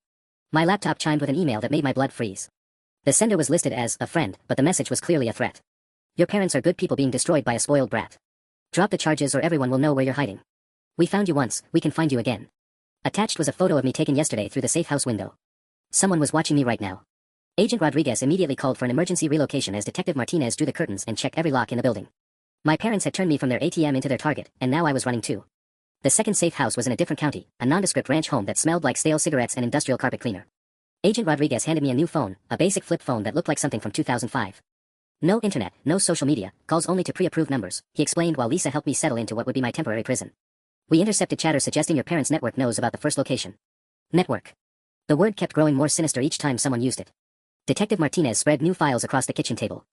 My laptop chimed with an email that made my blood freeze. The sender was listed as a friend, but the message was clearly a threat. Your parents are good people being destroyed by a spoiled brat. Drop the charges or everyone will know where you're hiding. We found you once, we can find you again. Attached was a photo of me taken yesterday through the safe house window. Someone was watching me right now. Agent Rodriguez immediately called for an emergency relocation as Detective Martinez drew the curtains and checked every lock in the building. My parents had turned me from their ATM into their target, and now I was running too. The second safe house was in a different county, a nondescript ranch home that smelled like stale cigarettes and industrial carpet cleaner. Agent Rodriguez handed me a new phone, a basic flip phone that looked like something from 2005. No internet, no social media, calls only to pre-approved numbers, he explained while Lisa helped me settle into what would be my temporary prison. We intercepted chatter suggesting your parents' network knows about the first location. Network. The word kept growing more sinister each time someone used it. Detective Martinez spread new files across the kitchen table.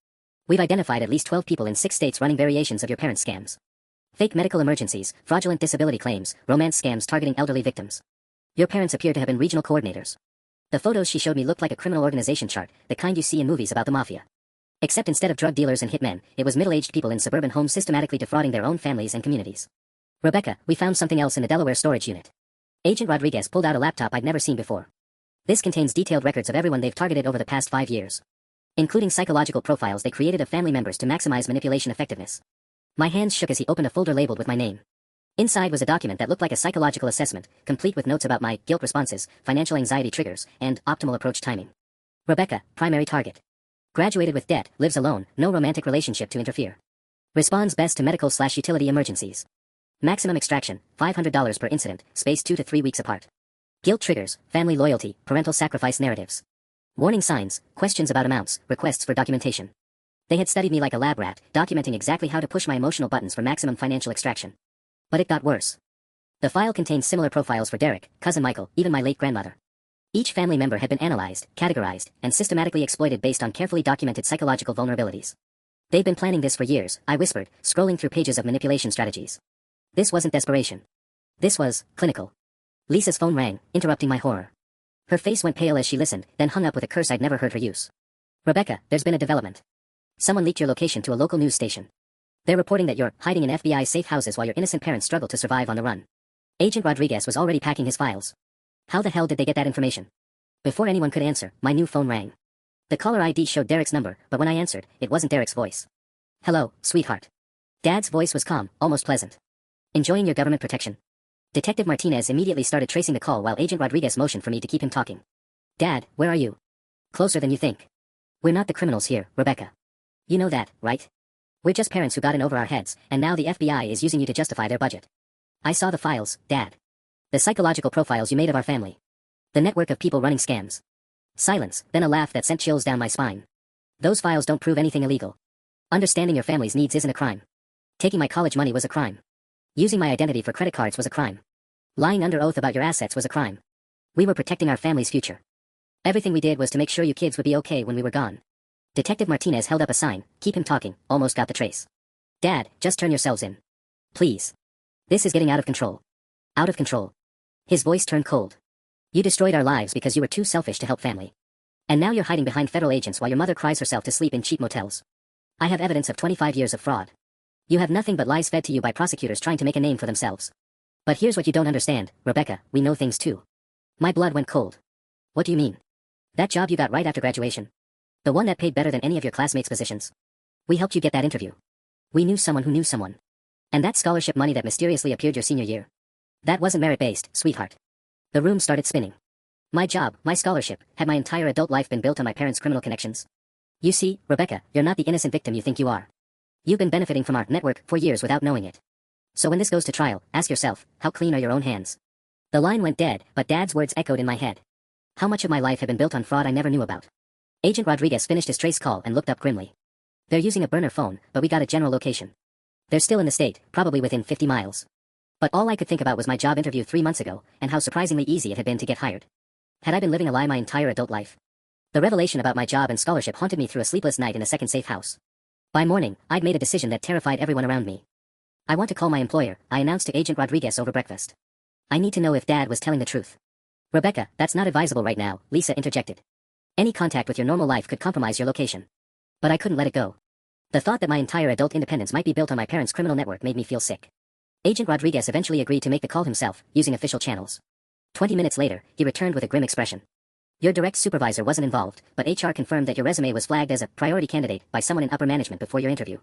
We've identified at least 12 people in 6 states running variations of your parents' scams. Fake medical emergencies, fraudulent disability claims, romance scams targeting elderly victims. Your parents appear to have been regional coordinators. The photos she showed me looked like a criminal organization chart, the kind you see in movies about the mafia. Except instead of drug dealers and hitmen, it was middle-aged people in suburban homes systematically defrauding their own families and communities. Rebecca, we found something else in the Delaware storage unit. Agent Rodriguez pulled out a laptop I'd never seen before. This contains detailed records of everyone they've targeted over the past 5 years. Including psychological profiles they created of family members to maximize manipulation effectiveness. My hands shook as he opened a folder labeled with my name. Inside was a document that looked like a psychological assessment, complete with notes about my guilt responses, financial anxiety triggers, and optimal approach timing. Rebecca, primary target. Graduated with debt, lives alone, no romantic relationship to interfere. Responds best to medical/utility emergencies. Maximum extraction, $500 per incident, spaced 2 to 3 weeks apart. Guilt triggers, family loyalty, parental sacrifice narratives. Warning signs, questions about amounts, requests for documentation. They had studied me like a lab rat, documenting exactly how to push my emotional buttons for maximum financial extraction. But it got worse. The file contained similar profiles for Derek, cousin Michael, even my late grandmother. Each family member had been analyzed, categorized, and systematically exploited based on carefully documented psychological vulnerabilities. They'd been planning this for years, I whispered, scrolling through pages of manipulation strategies. This wasn't desperation. This was clinical. Lisa's phone rang, interrupting my horror. Her face went pale as she listened, then hung up with a curse I'd never heard her use. Rebecca, there's been a development. Someone leaked your location to a local news station. They're reporting that you're hiding in FBI safe houses while your innocent parents struggle to survive on the run. Agent Rodriguez was already packing his files. How the hell did they get that information? Before anyone could answer, my new phone rang. The caller ID showed Derek's number, but when I answered, it wasn't Derek's voice. Hello, sweetheart. Dad's voice was calm, almost pleasant. Enjoying your government protection? Detective Martinez immediately started tracing the call while Agent Rodriguez motioned for me to keep him talking. Dad, where are you? Closer than you think. We're not the criminals here, Rebecca. You know that, right? We're just parents who got in over our heads, and now the FBI is using you to justify their budget. I saw the files, Dad. The psychological profiles you made of our family. The network of people running scams. Silence, then a laugh that sent chills down my spine. Those files don't prove anything illegal. Understanding your family's needs isn't a crime. Taking my college money was a crime. Using my identity for credit cards was a crime. Lying under oath about your assets was a crime. We were protecting our family's future. Everything we did was to make sure you kids would be okay when we were gone. Detective Martinez held up a sign, keep him talking, almost got the trace. Dad, just turn yourselves in. Please. This is getting out of control. Out of control. His voice turned cold. You destroyed our lives because you were too selfish to help family. And now you're hiding behind federal agents while your mother cries herself to sleep in cheap motels. I have evidence of 25 years of fraud. You have nothing but lies fed to you by prosecutors trying to make a name for themselves. But here's what you don't understand, Rebecca, we know things too. My blood went cold. What do you mean? That job you got right after graduation. The one that paid better than any of your classmates' positions. We helped you get that interview. We knew someone who knew someone. And that scholarship money that mysteriously appeared your senior year. That wasn't merit-based, sweetheart. The room started spinning. My job, my scholarship, had my entire adult life been built on my parents' criminal connections? You see, Rebecca, you're not the innocent victim you think you are. You've been benefiting from our network for years without knowing it. So when this goes to trial, ask yourself, how clean are your own hands? The line went dead, but Dad's words echoed in my head. How much of my life had been built on fraud I never knew about? Agent Rodriguez finished his trace call and looked up grimly. They're using a burner phone, but we got a general location. They're still in the state, probably within 50 miles. But all I could think about was my job interview 3 months ago, and how surprisingly easy it had been to get hired. Had I been living a lie my entire adult life? The revelation about my job and scholarship haunted me through a sleepless night in a second safe house. By morning, I'd made a decision that terrified everyone around me. I want to call my employer, I announced to Agent Rodriguez over breakfast. I need to know if Dad was telling the truth. Rebecca, that's not advisable right now, Lisa interjected. Any contact with your normal life could compromise your location. But I couldn't let it go. The thought that my entire adult independence might be built on my parents' criminal network made me feel sick. Agent Rodriguez eventually agreed to make the call himself, using official channels. 20 minutes later, he returned with a grim expression. Your direct supervisor wasn't involved, but HR confirmed that your resume was flagged as a priority candidate by someone in upper management before your interview.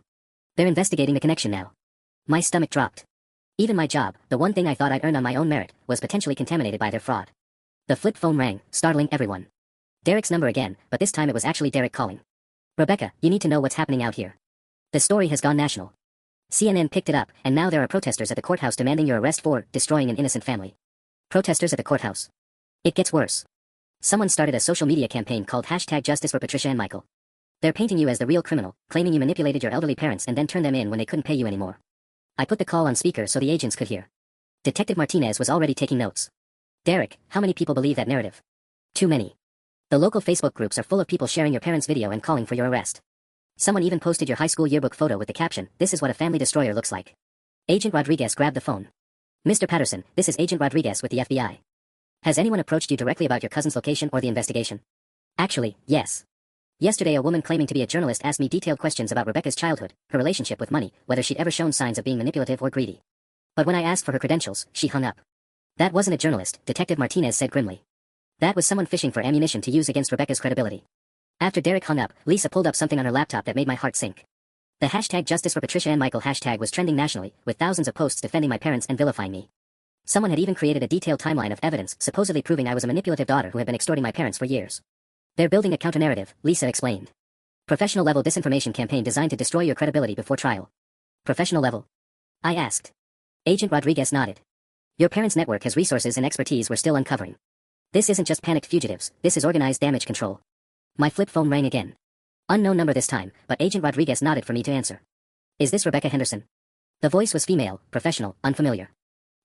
They're investigating the connection now. My stomach dropped. Even my job, the one thing I thought I'd earn on my own merit, was potentially contaminated by their fraud. The flip phone rang, startling everyone. Derek's number again, but this time it was actually Derek calling. Rebecca, you need to know what's happening out here. The story has gone national. CNN picked it up, and now there are protesters at the courthouse demanding your arrest for destroying an innocent family. Protesters at the courthouse. It gets worse. Someone started a social media campaign called #JusticeForPatriciaAndMichael. They're painting you as the real criminal, claiming you manipulated your elderly parents and then turned them in when they couldn't pay you anymore. I put the call on speaker so the agents could hear. Detective Martinez was already taking notes. Derek, how many people believe that narrative? Too many. The local Facebook groups are full of people sharing your parents' video and calling for your arrest. Someone even posted your high school yearbook photo with the caption, "This is what a family destroyer looks like." Agent Rodriguez grabbed the phone. Mr. Patterson, this is Agent Rodriguez with the FBI. Has anyone approached you directly about your cousin's location or the investigation? Actually, yes. Yesterday a woman claiming to be a journalist asked me detailed questions about Rebecca's childhood, her relationship with money, whether she'd ever shown signs of being manipulative or greedy. But when I asked for her credentials, she hung up. That wasn't a journalist, Detective Martinez said grimly. That was someone fishing for ammunition to use against Rebecca's credibility. After Derek hung up, Lisa pulled up something on her laptop that made my heart sink. The #JusticeForPatriciaAndMichael hashtag was trending nationally, with thousands of posts defending my parents and vilifying me. Someone had even created a detailed timeline of evidence supposedly proving I was a manipulative daughter who had been extorting my parents for years. They're building a counter-narrative, Lisa explained. Professional-level disinformation campaign designed to destroy your credibility before trial. Professional level? I asked. Agent Rodriguez nodded. Your parents' network has resources and expertise we're still uncovering. This isn't just panicked fugitives, this is organized damage control. My flip phone rang again. Unknown number this time, but Agent Rodriguez nodded for me to answer. Is this Rebecca Henderson? The voice was female, professional, unfamiliar.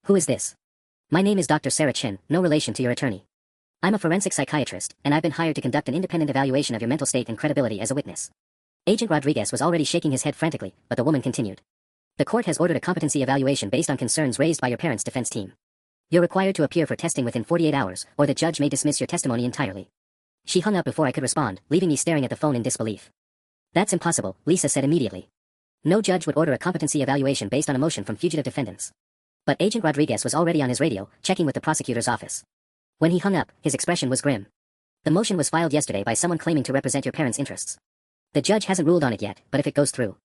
Who is this? My name is Dr. Sarah Chin, no relation to your attorney. I'm a forensic psychiatrist, and I've been hired to conduct an independent evaluation of your mental state and credibility as a witness. Agent Rodriguez was already shaking his head frantically, but the woman continued. The court has ordered a competency evaluation based on concerns raised by your parents' defense team. You're required to appear for testing within 48 hours, or the judge may dismiss your testimony entirely. She hung up before I could respond, leaving me staring at the phone in disbelief. That's impossible, Lisa said immediately. No judge would order a competency evaluation based on a motion from fugitive defendants. But Agent Rodriguez was already on his radio, checking with the prosecutor's office. When he hung up, his expression was grim. The motion was filed yesterday by someone claiming to represent your parents' interests. The judge hasn't ruled on it yet, but if it goes through.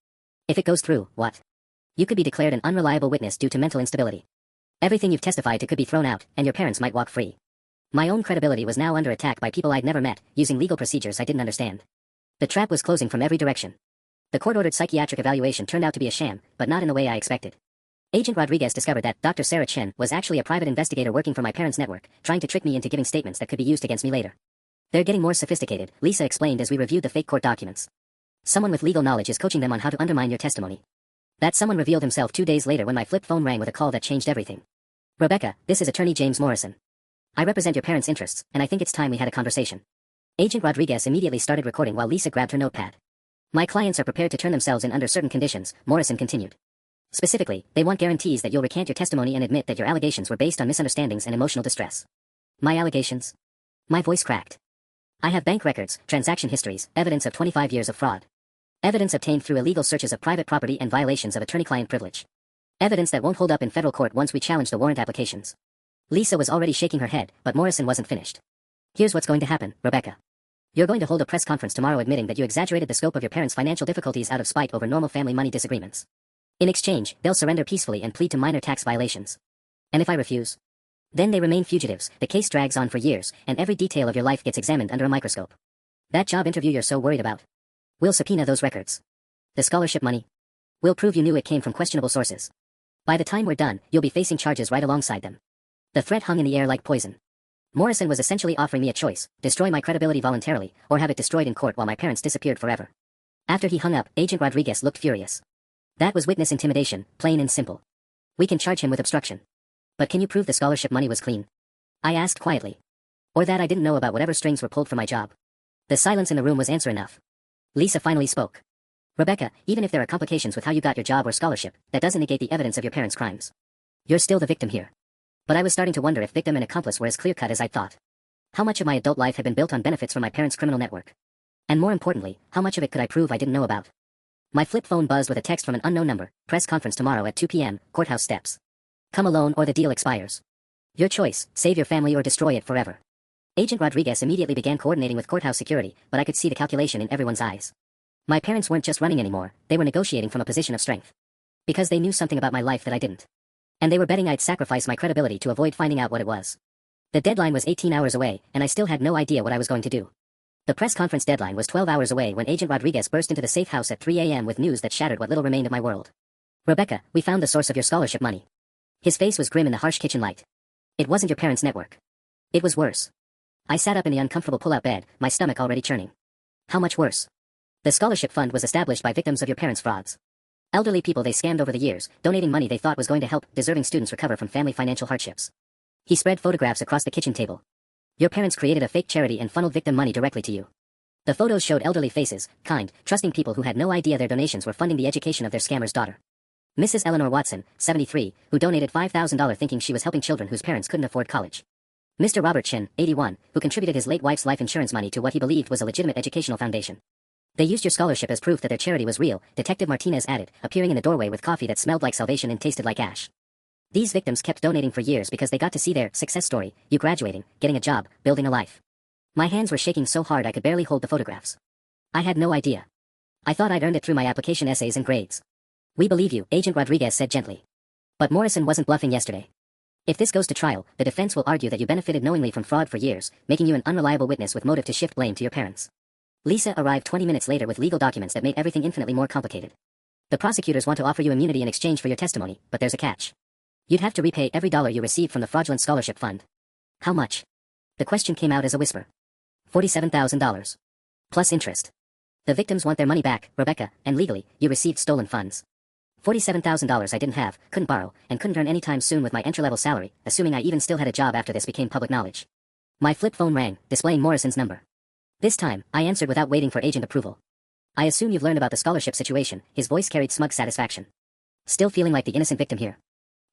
If it goes through, what? You could be declared an unreliable witness due to mental instability. Everything you've testified to could be thrown out, and your parents might walk free. My own credibility was now under attack by people I'd never met, using legal procedures I didn't understand. The trap was closing from every direction. The court-ordered psychiatric evaluation turned out to be a sham, but not in the way I expected. Agent Rodriguez discovered that Dr. Sarah Chen was actually a private investigator working for my parents' network, trying to trick me into giving statements that could be used against me later. They're getting more sophisticated, Lisa explained as we reviewed the fake court documents. Someone with legal knowledge is coaching them on how to undermine your testimony. That someone revealed himself 2 days later when my flip phone rang with a call that changed everything. Rebecca, this is attorney James Morrison. I represent your parents' interests, and I think it's time we had a conversation. Agent Rodriguez immediately started recording while Lisa grabbed her notepad. My clients are prepared to turn themselves in under certain conditions, Morrison continued. Specifically, they want guarantees that you'll recant your testimony and admit that your allegations were based on misunderstandings and emotional distress. My allegations? My voice cracked. I have bank records, transaction histories, evidence of 25 years of fraud. Evidence obtained through illegal searches of private property and violations of attorney-client privilege. Evidence that won't hold up in federal court once we challenge the warrant applications. Lisa was already shaking her head, but Morrison wasn't finished. Here's what's going to happen, Rebecca. You're going to hold a press conference tomorrow admitting that you exaggerated the scope of your parents' financial difficulties out of spite over normal family money disagreements. In exchange, they'll surrender peacefully and plead to minor tax violations. And if I refuse? Then they remain fugitives, the case drags on for years, and every detail of your life gets examined under a microscope. That job interview you're so worried about. We'll subpoena those records. The scholarship money. We'll prove you knew it came from questionable sources. By the time we're done, you'll be facing charges right alongside them. The threat hung in the air like poison. Morrison was essentially offering me a choice: destroy my credibility voluntarily, or have it destroyed in court while my parents disappeared forever. After he hung up, Agent Rodriguez looked furious. That was witness intimidation, plain and simple. We can charge him with obstruction. But can you prove the scholarship money was clean? I asked quietly. Or that I didn't know about whatever strings were pulled for my job. The silence in the room was answer enough. Lisa finally spoke. Rebecca, even if there are complications with how you got your job or scholarship, that doesn't negate the evidence of your parents' crimes. You're still the victim here. But I was starting to wonder if victim and accomplice were as clear-cut as I'd thought. How much of my adult life had been built on benefits from my parents' criminal network? And more importantly, how much of it could I prove I didn't know about? My flip phone buzzed with a text from an unknown number: press conference tomorrow at 2 p.m., courthouse steps. Come alone or the deal expires. Your choice: save your family or destroy it forever. Agent Rodriguez immediately began coordinating with courthouse security, but I could see the calculation in everyone's eyes. My parents weren't just running anymore, they were negotiating from a position of strength. Because they knew something about my life that I didn't. And they were betting I'd sacrifice my credibility to avoid finding out what it was. The deadline was 18 hours away, and I still had no idea what I was going to do. The press conference deadline was 12 hours away when Agent Rodriguez burst into the safe house at 3 a.m. with news that shattered what little remained of my world. Rebecca, we found the source of your scholarship money. His face was grim in the harsh kitchen light. It wasn't your parents' network. It was worse. I sat up in the uncomfortable pull-out bed, my stomach already churning. How much worse? The scholarship fund was established by victims of your parents' frauds. Elderly people they scammed over the years, donating money they thought was going to help deserving students recover from family financial hardships. He spread photographs across the kitchen table. Your parents created a fake charity and funneled victim money directly to you. The photos showed elderly faces, kind, trusting people who had no idea their donations were funding the education of their scammer's daughter. Mrs. Eleanor Watson, 73, who donated $5,000 thinking she was helping children whose parents couldn't afford college. Mr. Robert Chin, 81, who contributed his late wife's life insurance money to what he believed was a legitimate educational foundation. They used your scholarship as proof that their charity was real, Detective Martinez added, appearing in the doorway with coffee that smelled like salvation and tasted like ash. These victims kept donating for years because they got to see their success story: you graduating, getting a job, building a life. My hands were shaking so hard I could barely hold the photographs. I had no idea. I thought I'd earned it through my application essays and grades. We believe you, Agent Rodriguez said gently. But Morrison wasn't bluffing yesterday. If this goes to trial, the defense will argue that you benefited knowingly from fraud for years, making you an unreliable witness with motive to shift blame to your parents. Lisa arrived 20 minutes later with legal documents that made everything infinitely more complicated. The prosecutors want to offer you immunity in exchange for your testimony, but there's a catch. You'd have to repay every dollar you received from the fraudulent scholarship fund. How much? The question came out as a whisper. $47,000. Plus interest. The victims want their money back, Rebecca, and legally, you received stolen funds. $47,000 I didn't have, couldn't borrow, and couldn't earn anytime soon with my entry-level salary, assuming I even still had a job after this became public knowledge. My flip phone rang, displaying Morrison's number. This time, I answered without waiting for agent approval. I assume you've learned about the scholarship situation, his voice carried smug satisfaction. Still feeling like the innocent victim here.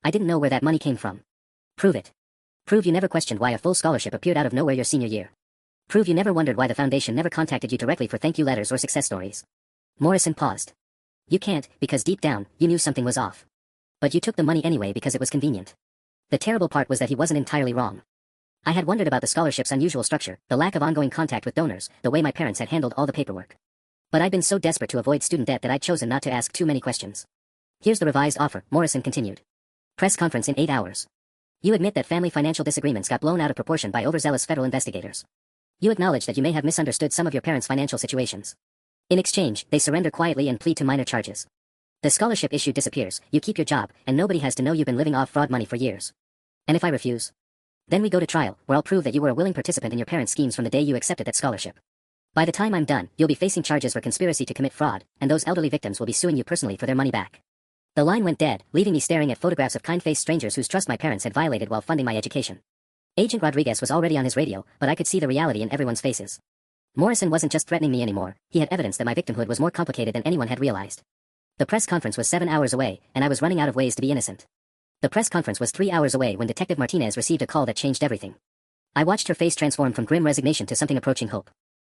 I didn't know where that money came from. Prove it. Prove you never questioned why a full scholarship appeared out of nowhere your senior year. Prove you never wondered why the foundation never contacted you directly for thank you letters or success stories. Morrison paused. You can't, because deep down, you knew something was off. But you took the money anyway because it was convenient. The terrible part was that he wasn't entirely wrong. I had wondered about the scholarship's unusual structure, the lack of ongoing contact with donors, the way my parents had handled all the paperwork. But I'd been so desperate to avoid student debt that I'd chosen not to ask too many questions. Here's the revised offer, Morrison continued. Press conference in 8 hours. You admit that family financial disagreements got blown out of proportion by overzealous federal investigators. You acknowledge that you may have misunderstood some of your parents' financial situations. In exchange, they surrender quietly and plead to minor charges. The scholarship issue disappears, you keep your job, and nobody has to know you've been living off fraud money for years. And if I refuse? Then we go to trial, where I'll prove that you were a willing participant in your parents' schemes from the day you accepted that scholarship. By the time I'm done, you'll be facing charges for conspiracy to commit fraud, and those elderly victims will be suing you personally for their money back. The line went dead, leaving me staring at photographs of kind-faced strangers whose trust my parents had violated while funding my education. Agent Rodriguez was already on his radio, but I could see the reality in everyone's faces. Morrison wasn't just threatening me anymore, he had evidence that my victimhood was more complicated than anyone had realized. The press conference was 7 hours away, and I was running out of ways to be innocent. The press conference was 3 hours away when Detective Martinez received a call that changed everything. I watched her face transform from grim resignation to something approaching hope.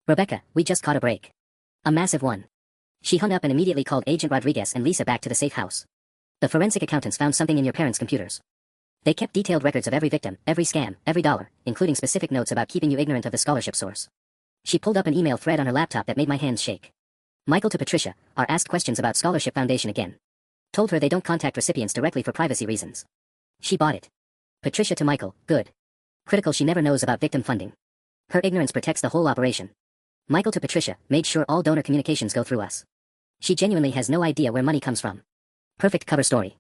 Rebecca, we just caught a break. A massive one. She hung up and immediately called Agent Rodriguez and Lisa back to the safe house. The forensic accountants found something in your parents' computers. They kept detailed records of every victim, every scam, every dollar, including specific notes about keeping you ignorant of the scholarship source. She pulled up an email thread on her laptop that made my hands shake. Michael to Patricia, are asked questions about Scholarship Foundation again. Told her they don't contact recipients directly for privacy reasons. She bought it. Patricia to Michael, good. Critical, she never knows about victim funding. Her ignorance protects the whole operation. Michael to Patricia, made sure all donor communications go through us. She genuinely has no idea where money comes from. Perfect cover story.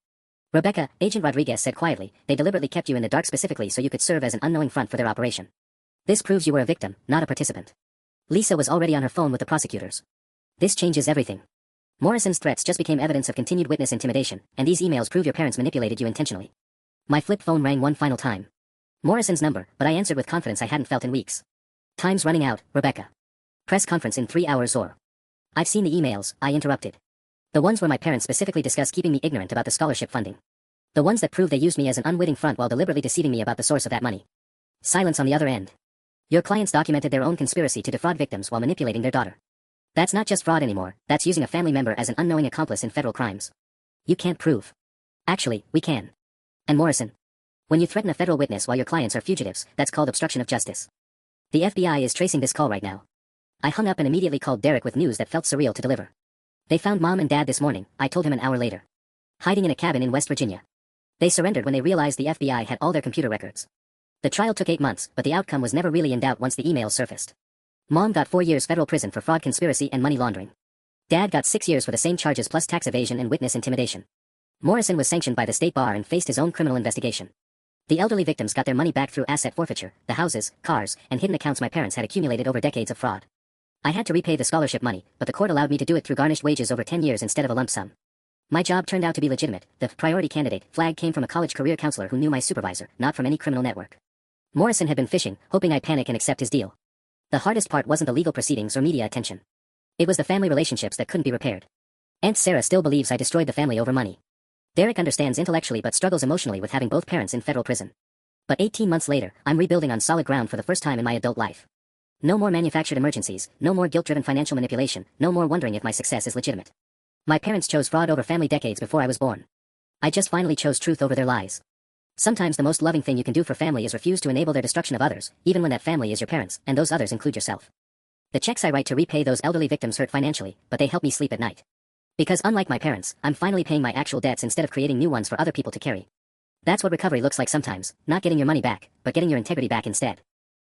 Rebecca, Agent Rodriguez said quietly, they deliberately kept you in the dark specifically so you could serve as an unknowing front for their operation. This proves you were a victim, not a participant. Lisa was already on her phone with the prosecutors. This changes everything. Morrison's threats just became evidence of continued witness intimidation, and these emails prove your parents manipulated you intentionally. My flip phone rang one final time. Morrison's number, but I answered with confidence I hadn't felt in weeks. Time's running out, Rebecca. Press conference in 3 hours or. I've seen the emails, I interrupted. The ones where my parents specifically discuss keeping me ignorant about the scholarship funding. The ones that prove they used me as an unwitting front while deliberately deceiving me about the source of that money. Silence on the other end. Your clients documented their own conspiracy to defraud victims while manipulating their daughter. That's not just fraud anymore, that's using a family member as an unknowing accomplice in federal crimes. You can't prove. Actually, we can. And Morrison. When you threaten a federal witness while your clients are fugitives, that's called obstruction of justice. The FBI is tracing this call right now. I hung up and immediately called Derek with news that felt surreal to deliver. They found Mom and Dad this morning, I told him an hour later. Hiding in a cabin in West Virginia. They surrendered when they realized the FBI had all their computer records. The trial took 8 months, but the outcome was never really in doubt once the emails surfaced. Mom got 4 years federal prison for fraud, conspiracy, and money laundering. Dad got 6 years for the same charges plus tax evasion and witness intimidation. Morrison was sanctioned by the state bar and faced his own criminal investigation. The elderly victims got their money back through asset forfeiture, the houses, cars, and hidden accounts my parents had accumulated over decades of fraud. I had to repay the scholarship money, but the court allowed me to do it through garnished wages over 10 years instead of a lump sum. My job turned out to be legitimate. The priority candidate flag came from a college career counselor who knew my supervisor, not from any criminal network. Morrison had been fishing, hoping I'd panic and accept his deal. The hardest part wasn't the legal proceedings or media attention. It was the family relationships that couldn't be repaired. Aunt Sarah still believes I destroyed the family over money. Derek understands intellectually but struggles emotionally with having both parents in federal prison. But 18 months later, I'm rebuilding on solid ground for the first time in my adult life. No more manufactured emergencies, no more guilt-driven financial manipulation, no more wondering if my success is legitimate. My parents chose fraud over family decades before I was born. I just finally chose truth over their lies. Sometimes the most loving thing you can do for family is refuse to enable their destruction of others, even when that family is your parents, and those others include yourself. The checks I write to repay those elderly victims hurt financially, but they help me sleep at night. Because unlike my parents, I'm finally paying my actual debts instead of creating new ones for other people to carry. That's what recovery looks like sometimes, not getting your money back, but getting your integrity back instead.